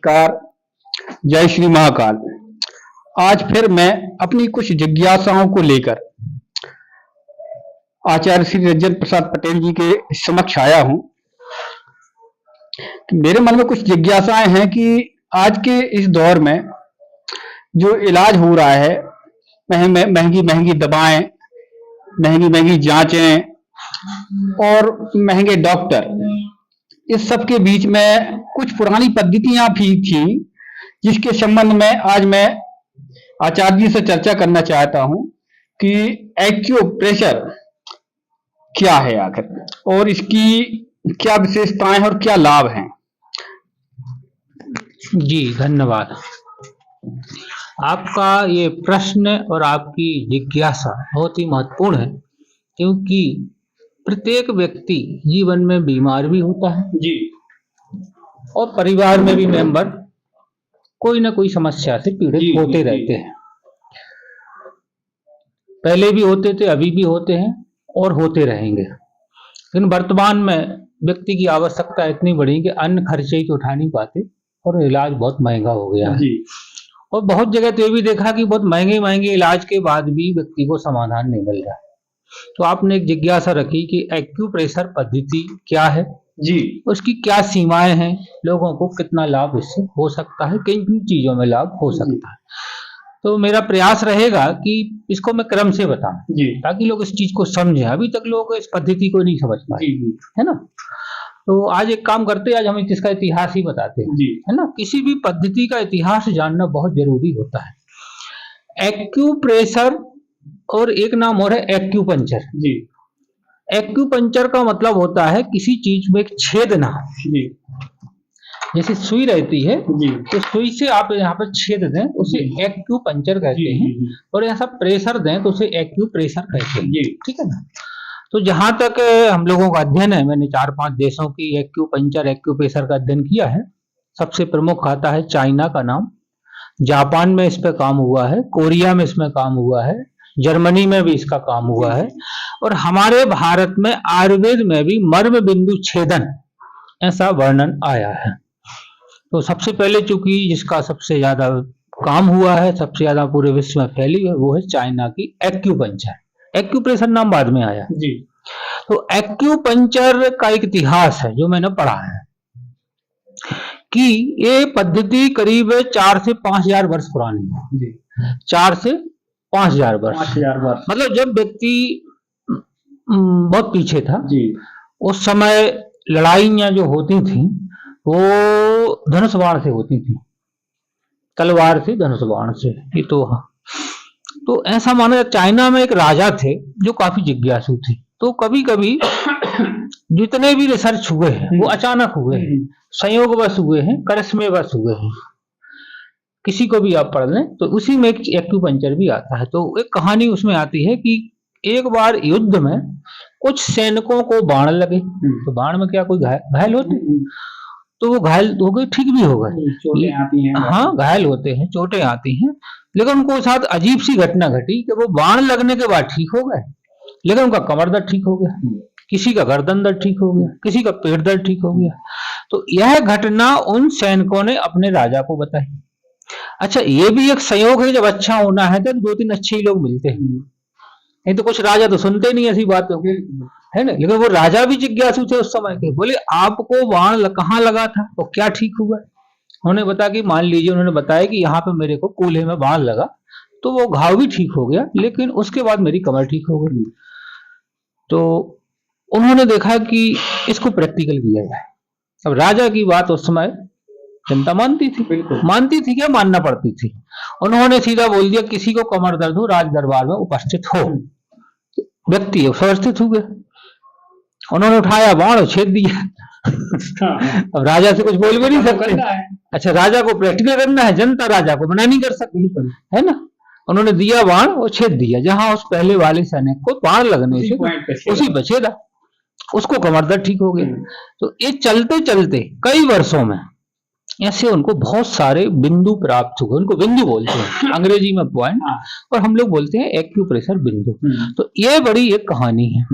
नमस्कार, जय श्री महाकाल। आज फिर मैं अपनी कुछ जिज्ञासाओं को लेकर आचार्य श्री रंजन प्रसाद पटेल जी के समक्ष आया हूं। मेरे मन में कुछ जिज्ञासाएं हैं कि आज के इस दौर में जो इलाज हो रहा है, महंगी महंगी दवाएं, महंगी महंगी जांचें और महंगे डॉक्टर, इस सब के बीच में कुछ पुरानी पद्धतियां भी थी जिसके संबंध में आज मैं आचार्य जी से चर्चा करना चाहता हूं कि एक्यूप्रेशर क्या है आखिर और इसकी क्या विशेषताएं और क्या लाभ हैं। जी धन्यवाद। आपका ये प्रश्न और आपकी जिज्ञासा बहुत ही महत्वपूर्ण है, क्योंकि प्रत्येक व्यक्ति जीवन में बीमार भी होता है जी, और परिवार में भी मेंबर कोई ना कोई समस्या से पीड़ित होते रहते हैं। पहले भी होते थे, अभी भी होते हैं और होते रहेंगे। लेकिन वर्तमान में व्यक्ति की आवश्यकता इतनी बढ़ी कि अन्य खर्चे ही तो उठा नहीं पाते और इलाज बहुत महंगा हो गया है। और बहुत जगह तो ये भी देखा कि बहुत महंगे महंगे इलाज के बाद भी व्यक्ति को समाधान नहीं मिल रहा है। तो आपने एक जिज्ञासा रखी कि एक्यूप्रेशर पद्धति क्या है जी, उसकी क्या सीमाएं हैं, लोगों को कितना लाभ इससे हो सकता है, किन किन चीजों में लाभ हो सकता है। तो मेरा प्रयास रहेगा कि इसको मैं क्रम से बताऊं ताकि लोग इस चीज को समझें। अभी तक लोग इस पद्धति को नहीं समझ पाए, है ना। तो आज एक काम करते हैं, आज हम इसका इतिहास ही बताते हैं, है ना। किसी भी पद्धति का इतिहास जानना बहुत जरूरी होता है। एक्यूप्रेशर और एक नाम और है एक्यूपंक्चर। जी, एक्यूपंक्चर का मतलब होता है किसी चीज में एक छेदना। जी, जैसे सुई रहती है तो सुई से आप यहाँ पर छेद दें उसे एक्यूपंक्चर कहते हैं, और ऐसा प्रेशर दें तो उसे एक्यूप्रेशर कहते हैं। ठीक है ना। तो जहां तक हम लोगों का अध्ययन है, मैंने 4-5 देशों की एक्यूपंक्चर एक्यूप्रेशर का अध्ययन किया है। सबसे प्रमुख आता है चाइना का नाम, जापान में इस पे काम हुआ है, कोरिया में इसमें काम हुआ है, जर्मनी में भी इसका काम हुआ है, और हमारे भारत में आयुर्वेद में भी मर्म बिंदु छेदन ऐसा वर्णन आया है। तो सबसे पहले चूंकि जिसका सबसे ज्यादा काम हुआ है, सबसे ज्यादा पूरे विश्व में फैली है, वो है चाइना की एक्यूपंक्चर। एक्यूप्रेशर नाम बाद में आया जी। तो एक्यूपंक्चर का एक इतिहास है जो मैंने पढ़ा है कि ये पद्धति करीब 4 से 5,000 वर्ष पुरानी है जी। 4 से 5,000 वर्ष, मतलब जब व्यक्ति बहुत पीछे था जी, उस समय लड़ाइयां जो होती थी वो धनुष बाण से होती थी, तलवार से, धनुष बाण से। ये तो ऐसा माना, चाइना में एक राजा थे जो काफी जिज्ञासु थे। तो कभी कभी जितने भी रिसर्च हुए हैं वो अचानक हुए हैं, संयोगवश हुए हैं, करिश्मेवश हुए हैं। किसी को भी आप पढ़ लें तो उसी में एक एक्यूपंक्चर भी आता है। तो एक कहानी उसमें आती है कि एक बार युद्ध में कुछ सैनिकों को बाण लगे, तो बाण में क्या कोई घायल होते, तो वो घायल हो गए, ठीक भी हो गए, चोटें आती हैं। हाँ, घायल होते हैं, चोटें आती हैं। लेकिन उनको साथ अजीब सी घटना घटी कि वो बाण लगने के बाद ठीक हो गए, लेकिन उनका कमर दर्द ठीक हो गया, किसी का गर्दन दर्द ठीक हो गया, किसी का पेट दर्द ठीक हो गया। तो यह घटना उन सैनिकों ने अपने राजा को बताई। अच्छा, ये भी एक संयोग है, जब अच्छा होना है तो 2-3 अच्छे ही लोग मिलते हैं, नहीं तो कुछ राजा तो सुनते नहीं ऐसी बात है ना। लेकिन वो राजा भी जिज्ञासु थे उस समय के, बोले आपको बाण कहाँ लगा था और तो क्या ठीक हुआ। उन्होंने बताया कि मान लीजिए, उन्होंने बताया कि यहाँ पे मेरे को कूल्हे में बाण लगा, तो वो घाव भी ठीक हो गया, लेकिन उसके बाद मेरी कमर ठीक हो गई। तो उन्होंने देखा कि इसको प्रैक्टिकल किया जाए। अब राजा की बात उस समय जनता मानती थी, बिल्कुल मानती थी, क्या मानना पड़ती थी। उन्होंने सीधा बोल दिया किसी को कमर दर्द हो राज दरबार में उपस्थित हो। व्यक्ति उपस्थित हो गए, उन्होंने उठाया बाण और छेद दिया। अब राजा से कुछ बोल भी नहीं सकते। अच्छा, राजा को प्रैक्टिकल करना है, जनता राजा को मना नहीं कर सकती, है ना। उन्होंने दिया बाण और छेद दिया, जहां उस पहले वाले सैनिक को बाण लगने से उसी पर छेदा, उसको कमर दर्द ठीक हो गया। तो ये चलते चलते कई वर्षों में ऐसे उनको बहुत सारे बिंदु प्राप्त हुए। उनको बिंदु बोलते हैं अंग्रेजी में पॉइंट, और हम लोग बोलते हैं एक्यूप्रेशर बिंदु। तो ये बड़ी एक कहानी है,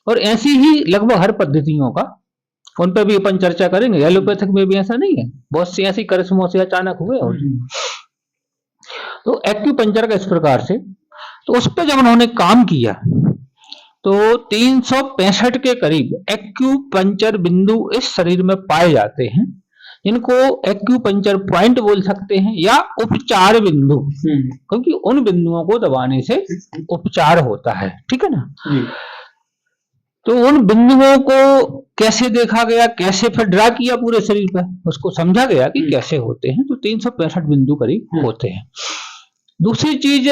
और ऐसी ही लगभग हर पद्धतियों का उन पर भी अपन चर्चा करेंगे। एलोपैथिक में भी ऐसा नहीं है, बहुत सी ऐसी करिश्मों से अचानक हुए। और तो एक्यूपंक्चर का इस प्रकार से, तो उस पर जब उन्होंने काम किया तो 365 के करीब एक्यूपंक्चर बिंदु इस शरीर में पाए जाते हैं। इनको एक्यूपंक्चर पॉइंट बोल सकते हैं या उपचार बिंदु, क्योंकि उन बिंदुओं को दबाने से उपचार होता है, ठीक है ना। तो उन बिंदुओं को कैसे देखा गया, कैसे फिर ड्रा किया पूरे शरीर पर, उसको समझा गया कि कैसे होते हैं। तो 365 बिंदु करीब होते हैं। दूसरी चीज,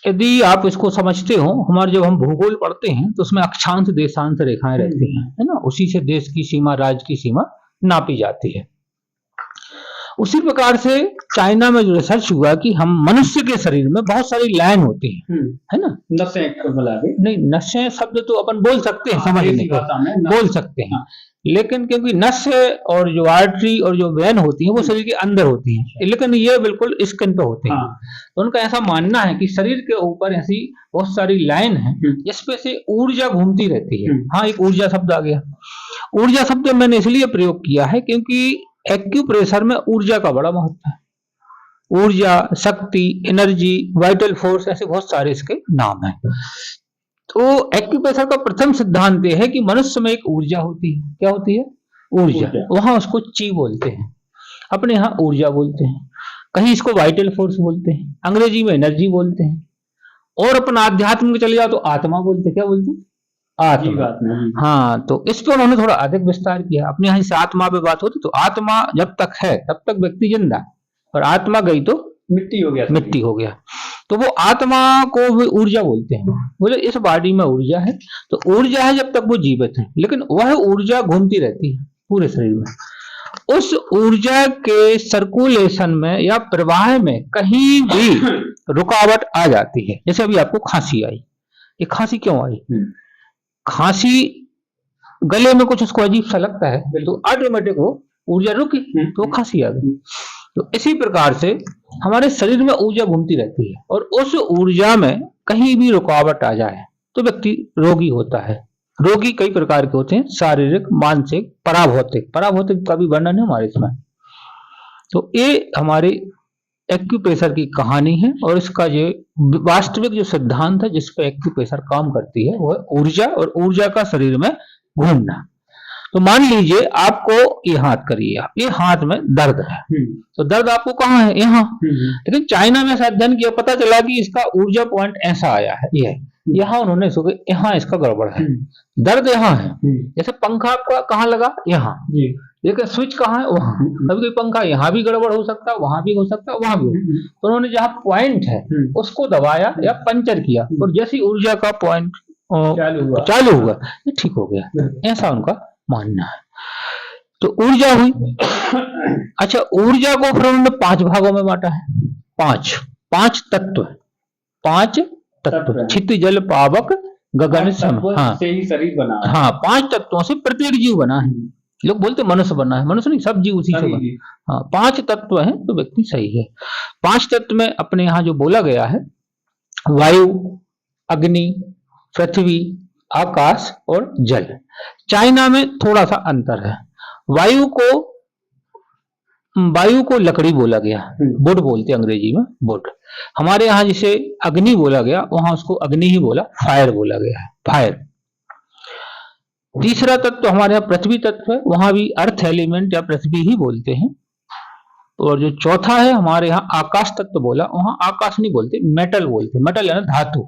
यदि आप इसको समझते हो, हमारे जब हम भूगोल पढ़ते हैं तो उसमें अक्षांश देशांश रेखाएं रहती हैं, है ना, उसी से देश की सीमा, राज्य की सीमा नापी जाती है। उसी प्रकार से चाइना में जो रिसर्च हुआ कि हम मनुष्य के शरीर में बहुत सारी लाइन होती हैं, है ना, नसें नहीं, नसें शब्द तो अपन बोल सकते हैं, समझने को बोल सकते हैं, लेकिन क्योंकि नस और जो आर्टरी और जो वेन होती है वो शरीर के अंदर होती है, लेकिन ये बिल्कुल स्किन पे होते हैं। तो उनका ऐसा मानना है कि शरीर के ऊपर ऐसी बहुत सारी लाइन है जिसपे से ऊर्जा घूमती रहती है। हाँ, एक ऊर्जा शब्द आ गया। ऊर्जा शब्द मैंने इसलिए प्रयोग किया है क्योंकि एक्यूप्रेशर में ऊर्जा का बड़ा महत्व है। ऊर्जा, शक्ति, एनर्जी, वाइटल फोर्स, ऐसे बहुत सारे इसके नाम हैं। तो एक्यूप्रेशर का प्रथम सिद्धांत यह है कि मनुष्य में एक ऊर्जा होती है। क्या होती है? ऊर्जा। वहां उसको ची बोलते हैं, अपने यहाँ ऊर्जा बोलते हैं, कहीं इसको वाइटल फोर्स बोलते हैं, अंग्रेजी में एनर्जी बोलते हैं, और अपना आध्यात्म में चले जाओ तो आत्मा बोलते हैं। क्या बोलते हैं? आत्मा। हाँ, तो इस पर उन्होंने थोड़ा अधिक विस्तार किया। अपने यहाँ से आत्मा पे बात होती तो आत्मा जब तक है तब तक व्यक्ति जिंदा, और आत्मा गई तो मिट्टी हो गया, मिट्टी हो गया। तो वो आत्मा को भी ऊर्जा बोलते हैं। बोले इस बॉडी में ऊर्जा है, तो ऊर्जा है जब तक वो जीवित है, लेकिन वह ऊर्जा घूमती रहती है पूरे शरीर में। उस ऊर्जा के सर्कुलेशन में या प्रवाह में कहीं भी रुकावट आ जाती है। जैसे अभी आपको खांसी आई, ये खांसी क्यों आई? खांसी गले में कुछ उसको अजीब सा लगता है, तो ऑटोमेटिक वो ऊर्जा रुकी तो खांसी आ गई। तो इसी प्रकार से हमारे शरीर में ऊर्जा घूमती रहती है, और उस ऊर्जा में कहीं भी रुकावट आ जाए तो व्यक्ति रोगी होता है। रोगी कई प्रकार के होते हैं, शारीरिक, मानसिक, पराभौतिक। पराभौतिक का भी वर्णन है हमारे इसमें। तो ये हमारे एक्यूप्रेशर की कहानी है, और इसका ये वास्तविक जो सिद्धांत है जिस पे एक्यूप्रेशर काम करती है वो है ऊर्जा, और ऊर्जा का शरीर में घूमना। तो मान लीजिए आपको ये हाथ करिए, आप ये हाथ में दर्द है, तो दर्द आपको कहाँ है? यहाँ। लेकिन चाइना में ऐसा अध्ययन किया, पता चला कि इसका ऊर्जा पॉइंट ऐसा आया है, ये यहाँ उन्होंने सोचा यहाँ इसका गड़बड़ है, दर्द यहाँ है। जैसे पंखा आपका कहाँ लगा? यहाँ, लेकिन स्विच कहाँ है? वहां। कभी कोई पंखा यहाँ भी गड़बड़ हो सकता है, वहां भी हो सकता है, वहां भी हो। तो उन्होंने जहाँ पॉइंट है उसको दबाया या पंचर किया, और जैसी ऊर्जा का पॉइंट चालू हुआ ये ठीक हो गया, ऐसा उनका मानना है। तो ऊर्जा हुई। अच्छा, ऊर्जा को फिर उन्होंने 5 भागों में बांटा है। पांच तत्व, 5 तत्व, छित, जल, पावक, गगन, सम। हाँ, से ही शरीर बना है। हाँ, 5 तत्वों से प्रत्येक जीव बना है। लोग बोलते मनुष्य बना है, मनुष्य नहीं, सब जीव उसी से बना। हाँ, 5 तत्व हैं तो व्यक्ति सही है। 5 तत्व में अपने यहाँ जो बोला गया है, वायु, अग्नि, पृथ्वी, आकाश और जल। चाइना में थोड़ा सा अंतर है। वायु को लकड़ी बोला गया, वुड बोलते अंग्रेजी में, वुड। हमारे यहाँ जिसे अग्नि बोला गया वहां उसको अग्नि ही बोला, फायर बोला गया है, फायर। तीसरा तत्व हमारे यहाँ पृथ्वी तत्व है, वहां भी अर्थ एलिमेंट या पृथ्वी ही बोलते हैं। और जो चौथा है हमारे यहाँ आकाश तत्व बोला, वहां आकाश नहीं बोलते, मेटल बोलते, मेटल है ना, धातु।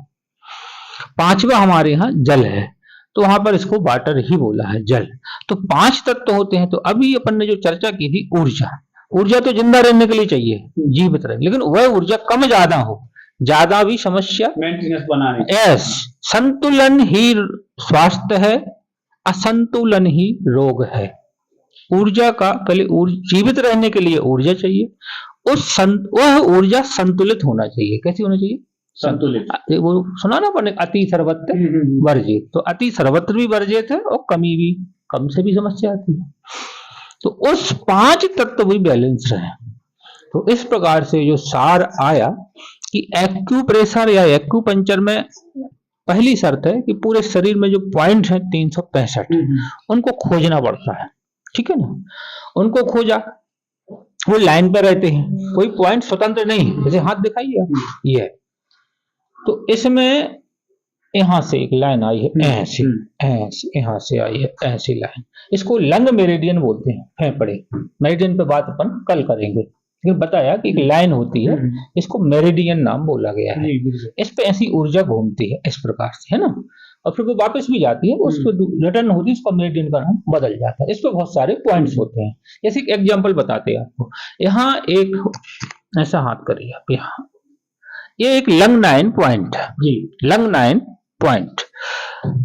5वां हमारे यहाँ जल है, तो वहां पर इसको वाटर ही बोला है, जल। तो 5 तत्व होते हैं। तो अभी अपन ने जो चर्चा की थी ऊर्जा तो जिंदा रहने के लिए चाहिए, जीवित रहे, लेकिन वह ऊर्जा कम ज्यादा हो, ज्यादा भी समस्या, मेंटेनेंस बनाने। यस, संतुलन ही स्वास्थ्य है, असंतुलन ही रोग है। ऊर्जा का पहले जीवित रहने के लिए ऊर्जा चाहिए, वह ऊर्जा संतुलित होना चाहिए। कैसी होना चाहिए? संतुलित। वो सुना ना अपने, अति सर्वत्र वर्जित। तो अति सर्वत्र भी वर्जित है, और कम से भी समस्या आती है। तो उस 5 तत्व भी बैलेंस रहे। तो इस प्रकार से जो सार आया कि एक्यूप्रेशर या एक्यूपंक्चर में पहली शर्त है कि पूरे शरीर में जो पॉइंट है 365 उनको खोजना पड़ता है, ठीक है ना। उनको खोजा, वो लाइन पे रहते हैं, कोई पॉइंट स्वतंत्र नहीं है। जैसे हाथ दिखाइए ये, तो इसमें यहाँ से एक लाइन आई है ऐसे, ऐसे यहाँ से आई है ऐसी लाइन, इसको लंग मेरिडियन बोलते हैं। फेफड़े मेरिडियन पे बात अपन कल करेंगे, लेकिन बताया कि एक लाइन होती है, इसको मेरिडियन नाम बोला गया है। इस पे ऐसी ऊर्जा घूमती है इस प्रकार से, है ना, और फिर वो वापस भी जाती है, उस पर रिटर्न होती है, उसका मेरिडियन का नाम बदल जाता है। इस पे बहुत सारे पॉइंट्स होते हैं। जैसे एक एग्जांपल बताते हैं आपको, यहाँ एक ऐसा हाथ करिए आप, यहाँ ये एक लंग 9 पॉइंट है जी, लंग 9 पॉइंट।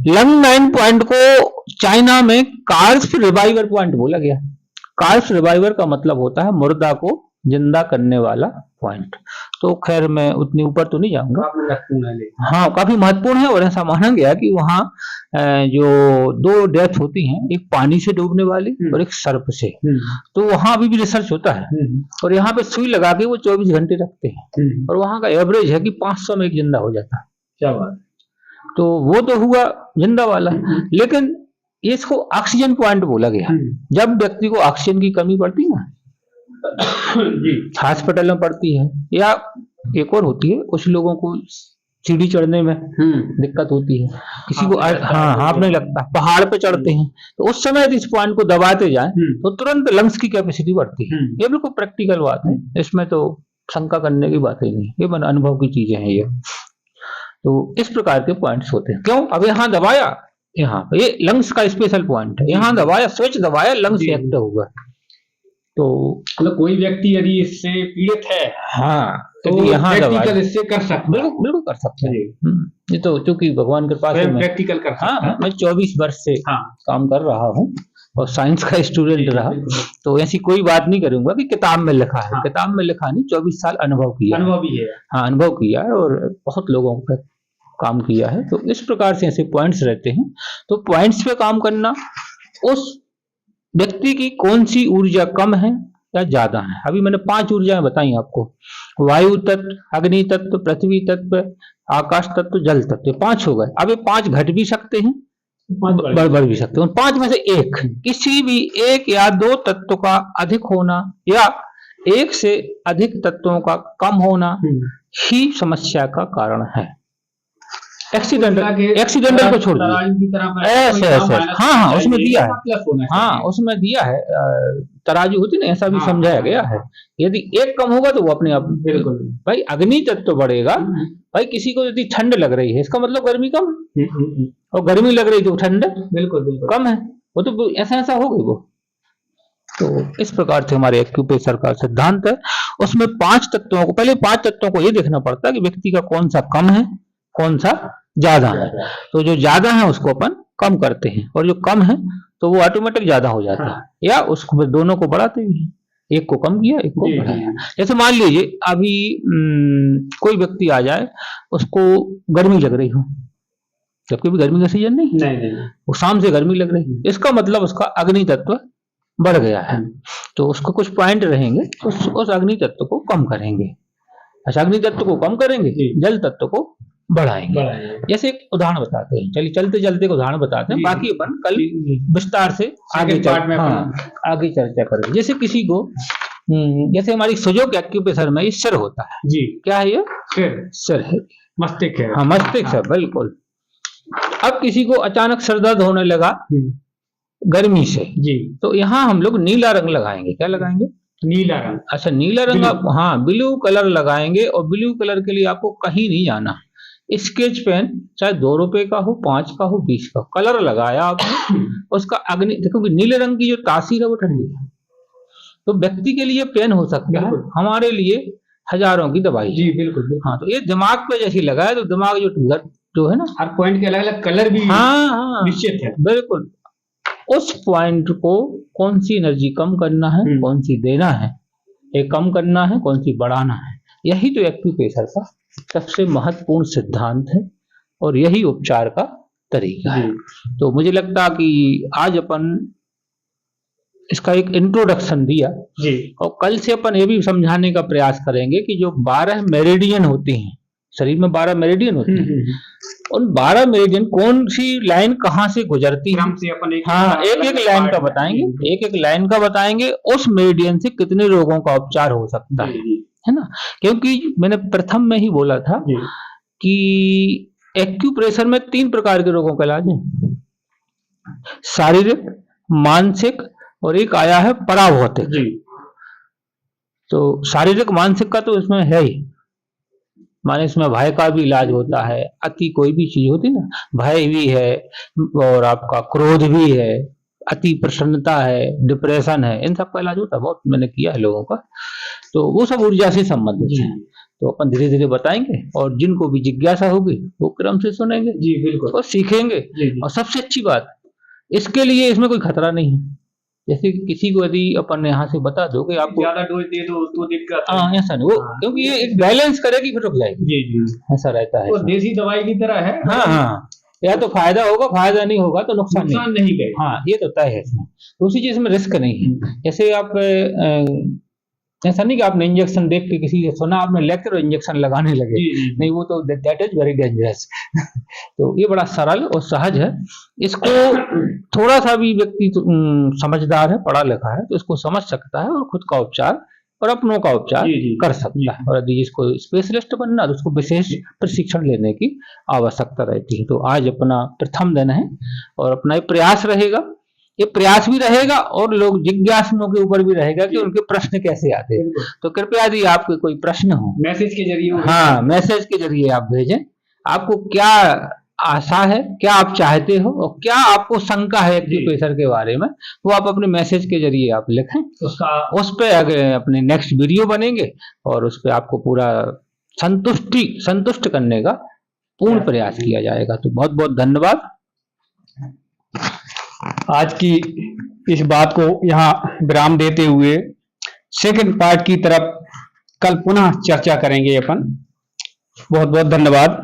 लंग 9 पॉइंट को चाइना में कार्स रिवाइवर पॉइंट बोला गया। कार्स रिवाइवर का मतलब होता है मुर्दा को जिंदा करने वाला पॉइंट। तो खैर मैं उतनी ऊपर तो नहीं जाऊंगा, हाँ काफी महत्वपूर्ण है। और ऐसा माना गया कि वहाँ जो 2 डेथ होती हैं, एक पानी से डूबने वाली और एक सर्प से, तो वहाँ अभी भी रिसर्च होता है। और यहाँ पे सुई लगा के वो 24 घंटे रखते हैं, और वहाँ का एवरेज है कि 500 में एक जिंदा हो जाता है। क्या बात। तो वो तो हुआ जिंदा वाला, लेकिन इसको ऑक्सीजन पॉइंट बोला गया। जब व्यक्ति को ऑक्सीजन की कमी पड़ती ना, हॉस्पिटल में पड़ती है, या एक और होती है, कुछ लोगों को सीढ़ी चढ़ने में दिक्कत होती है, किसी को हाथ नहीं लगता, पहाड़ पे चढ़ते हैं, तो उस समय इस पॉइंट को दबाते जाएं तो तुरंत लंग्स की कैपेसिटी बढ़ती है। ये बिल्कुल प्रैक्टिकल बात है, इसमें तो शंका करने की बात ही नहीं, ये मन अनुभव की चीजें हैं ये। तो इस प्रकार के पॉइंट्स होते हैं। क्यों, अब यहाँ दबाया, यहाँ पे ये लंग्स का स्पेशल पॉइंट है, यहाँ दबाया, स्विच दबाया, लंग्स एक्टिव हुआ। तो मतलब कोई व्यक्ति यदि इससे पीड़ित है, हाँ, तो यहाँ प्रैक्टिकल इससे कर सकता है, बिल्कुल कर सकता है। ये तो चूंकि भगवान के पास प्रैक्टिकल कर सकता है। हाँ, मैं 24 वर्ष से काम कर रहा हूँ और साइंस का स्टूडेंट रहा, तो ऐसी कोई बात नहीं करूंगा कि किताब में लिखा है। किताब में लिखा नहीं, 24 साल अनुभव किया, अनुभव भी है। हाँ, अनुभव किया है और बहुत लोगों पर काम किया है। तो इस प्रकार से ऐसे पॉइंट्स रहते हैं। तो पॉइंट्स पे काम करना, उस व्यक्ति की कौन सी ऊर्जा कम है या ज्यादा है। अभी मैंने 5 ऊर्जाएं बताई आपको, वायु तत्व, अग्नि तत्व, पृथ्वी तत्व, आकाश तत्व, जल तत्व, 5 हो गए। अब ये 5 घट भी सकते हैं, बढ़ भी सकते हैं। 5 में से एक, किसी भी एक या 2 तत्व का अधिक होना या एक से अधिक तत्वों का कम होना ही समस्या का कारण है। एक्सीडेंटल को छोड़ दिया, ऐसे ऐसे, हाँ उसमें दिया है, हाँ उसमें दिया है, तराजू होती ना, ऐसा भी समझाया गया है। यदि एक कम होगा तो वो अपने आप, बिल्कुल भाई अग्नि तत्व बढ़ेगा। भाई किसी को यदि ठंड लग रही है, इसका मतलब गर्मी कम, और गर्मी लग रही तो ठंड बिल्कुल कम है, वो तो ऐसा ऐसा हो गई वो। तो इस प्रकार से हमारे एक्यूप्रेशर का सिद्धांत है। उसमें 5 तत्वों को, पहले 5 तत्वों को ये देखना पड़ता है कि व्यक्ति का कौन सा कम है, कौन सा ज्यादा है। तो जो ज्यादा है उसको अपन कम करते हैं, और जो कम है तो वो ऑटोमेटिक ज्यादा हो जाता है, या उसको दोनों को बढ़ाते हैं, एक को कम किया, एक को बढ़ाया। जैसे मान लीजिए अभी कोई व्यक्ति आ जाए, उसको गर्मी लग रही हो, जबकि भी गर्मी का सीजन नहीं, वो शाम से गर्मी लग रही है, इसका मतलब उसका अग्नि तत्व बढ़ गया है। तो उसको कुछ पॉइंट रहेंगे, उस अग्नि तत्व को कम करेंगे। अच्छा, अग्नि तत्व को कम करेंगे, जल तत्व को बढ़ाएंगे। जैसे एक उदाहरण बताते हैं, चलिए चलते चलते उदाहरण बताते हैं, बाकी अपन कल विस्तार से आगे चर्चा करेंगे। जैसे किसी को, जैसे हमारी सुजोग एक्यूप्रेशर में ये सिर होता है जी, क्या है ये, सिर है, मस्तिष्क है, हाँ मस्तिष्क है, बिल्कुल। अब किसी को अचानक सर दर्द होने लगा गर्मी से जी, तो यहाँ हम लोग नीला रंग लगाएंगे। क्या लगाएंगे, नीला रंग। अच्छा, नीला रंग आप, हाँ ब्लू कलर लगाएंगे। और ब्लू कलर के लिए आपको कहीं नहीं जाना, स्केच पेन चाहे 2 रुपए का हो, 5 का हो, 20 का, कलर लगाया आपने, उसका अग्नि, देखो कि नीले रंग की जो तासीर है वो ठंडी है। तो व्यक्ति के लिए पेन हो सकता है, हमारे लिए हजारों की दवाई जी, बिल्कुल। हाँ, तो ये दिमाग पे जैसी लगा है, तो दिमाग जो है ना, हर पॉइंट के अलग अलग कलर भी निश्चित है, बिल्कुल। उस पॉइंट को कौन सी एनर्जी कम करना है, कौन सी देना है, एक कम करना है, कौन सी बढ़ाना है, यही तो एक्यूप्रेशर का सबसे महत्वपूर्ण सिद्धांत है, और यही उपचार का तरीका है। तो मुझे लगता कि आज अपन इसका एक इंट्रोडक्शन दिया जी, और कल से अपन ये भी समझाने का प्रयास करेंगे कि जो 12 मेरिडियन होते हैं शरीर में 12 मेरिडियन होते हैं। उन 12 मेरिडियन कौन सी लाइन कहाँ से गुजरती है, क्रम से अपन हाँ एक एक लाइन का बताएंगे, एक एक लाइन का बताएंगे। उस मेरिडियन से कितने रोगों का उपचार हो सकता है ना। क्योंकि मैंने प्रथम में ही बोला था कि एक्यूप्रेशर में 3 प्रकार के रोगों का इलाज है, शारीरिक, मानसिक और एक आया है पराभौतिक। तो शारीरिक मानसिक का तो इसमें है ही, माने इसमें भय का भी इलाज होता है, अति कोई भी चीज होती ना, भय भी है और आपका क्रोध भी है, अति प्रसन्नता है, डिप्रेशन है, इन सब का इलाज होता है, बहुत मैंने किया है लोगों का। तो वो सब ऊर्जा से संबंधित है, तो अपन धीरे धीरे बताएंगे और जिनको भी जिज्ञासा होगी वो क्रम से सुनेंगे जी बिल्कुल और सीखेंगे। और सबसे अच्छी बात, इसके लिए इसमें कोई खतरा नहीं है। जैसे कि किसी को यदि अपन यहाँ से बता दो कि आपको ज्यादा डोज दे दो तो दिक्कत है, हाँ ऐसा नहीं, वो क्योंकि ये एक बैलेंस करेगी फिर रुक जाएगी, जी ऐसा रहता है। वो देसी दवाई की तरह है, हाँ हाँ, या तो फायदा होगा, फायदा नहीं होगा तो नुकसान नहीं गए, हाँ ये तो तय है इसमें। तो उसी चीज में रिस्क नहीं है। जैसे आप ऐसा नहीं कि आपने इंजेक्शन देख के किसी से सुना, आपने लेकर इंजेक्शन लगाने लगे, नहीं वो तो दैट इज वेरी डेंजरस। तो ये बड़ा सरल और सहज है, इसको थोड़ा सा भी व्यक्ति समझदार है, पढ़ा लिखा है, तो इसको समझ सकता है और खुद का उपचार और अपनों का उपचार कर सकता है। और यदि जिसको स्पेशलिस्ट बनना तो उसको विशेष प्रशिक्षण लेने की आवश्यकता रहती है। तो आज अपना प्रथम दिन है और अपना ये प्रयास रहेगा, ये प्रयास भी रहेगा और लोग जिज्ञासुओं के ऊपर भी रहेगा कि उनके प्रश्न कैसे आते हैं। तो कृपया यदि आपके कोई प्रश्न हो मैसेज के जरिए, हाँ मैसेज के जरिए आप भेजें, आपको क्या आशा है, क्या आप चाहते हो और क्या आपको शंका है एक्यूप्रेशर के बारे में, वो आप अपने मैसेज के जरिए आप लिखें, उस पे अपने नेक्स्ट वीडियो बनेंगे और उस पे आपको पूरा संतुष्ट करने का पूर्ण प्रयास किया जाएगा। तो बहुत बहुत धन्यवाद। आज की इस बात को यहाँ विराम देते हुए सेकंड पार्ट की तरफ कल पुनः चर्चा करेंगे अपन। बहुत बहुत धन्यवाद।